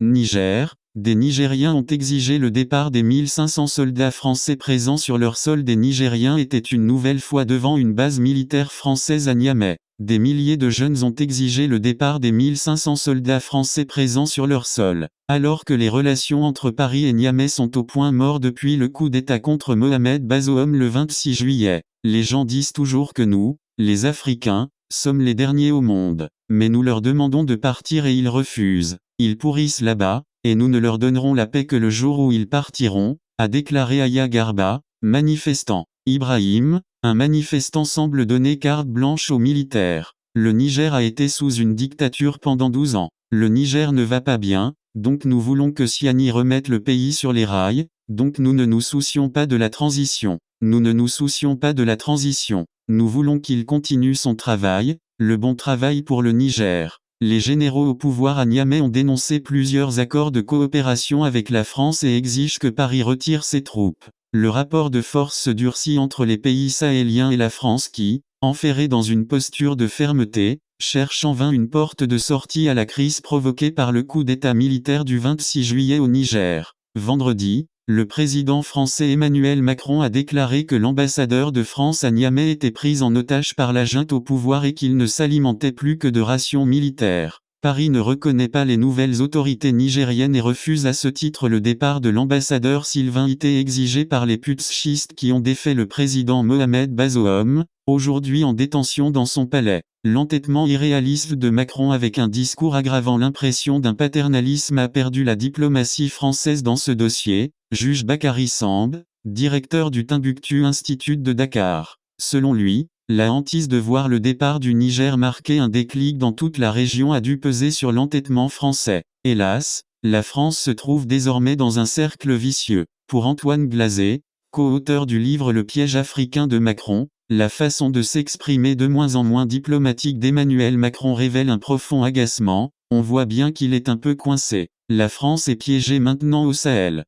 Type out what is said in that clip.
Niger, des Nigériens ont exigé le départ des 1500 soldats français présents sur leur sol. Des Nigériens étaient une nouvelle fois devant une base militaire française à Niamey. Des milliers de jeunes ont exigé le départ des 1500 soldats français présents sur leur sol. Alors que les relations entre Paris et Niamey sont au point mort depuis le coup d'État contre Mohamed Bazoum le 26 juillet, les gens disent toujours que nous, les Africains, sommes les derniers au monde. Mais nous leur demandons de partir et ils refusent. Ils pourrissent là-bas, et nous ne leur donnerons la paix que le jour où ils partiront, a déclaré Aya Garba, manifestant. Ibrahim, un manifestant semble donner carte blanche aux militaires. Le Niger a été sous une dictature pendant 12 ans. Le Niger ne va pas bien, donc nous voulons que Siani remette le pays sur les rails, donc nous ne nous soucions pas de la transition. Nous ne nous soucions pas de la transition. Nous voulons qu'il continue son travail, le bon travail pour le Niger. Les généraux au pouvoir à Niamey ont dénoncé plusieurs accords de coopération avec la France et exigent que Paris retire ses troupes. Le rapport de force se durcit entre les pays sahéliens et la France qui, enferrée dans une posture de fermeté, cherche en vain une porte de sortie à la crise provoquée par le coup d'État militaire du 26 juillet au Niger. Vendredi, le président français Emmanuel Macron a déclaré que l'ambassadeur de France à Niamey était pris en otage par la junte au pouvoir et qu'il ne s'alimentait plus que de rations militaires. Paris ne reconnaît pas les nouvelles autorités nigériennes et refuse à ce titre le départ de l'ambassadeur Sylvain Ité exigé par les putschistes qui ont défait le président Mohamed Bazoum, aujourd'hui en détention dans son palais. L'entêtement irréaliste de Macron avec un discours aggravant l'impression d'un paternalisme a perdu la diplomatie française dans ce dossier, juge Bakary Samb, directeur du Timbuktu Institute de Dakar. Selon lui, la hantise de voir le départ du Niger marquer un déclic dans toute la région a dû peser sur l'entêtement français. Hélas, la France se trouve désormais dans un cercle vicieux. Pour Antoine Glazé, co-auteur du livre Le piège africain de Macron, la façon de s'exprimer de moins en moins diplomatique d'Emmanuel Macron révèle un profond agacement, on voit bien qu'il est un peu coincé. La France est piégée maintenant au Sahel.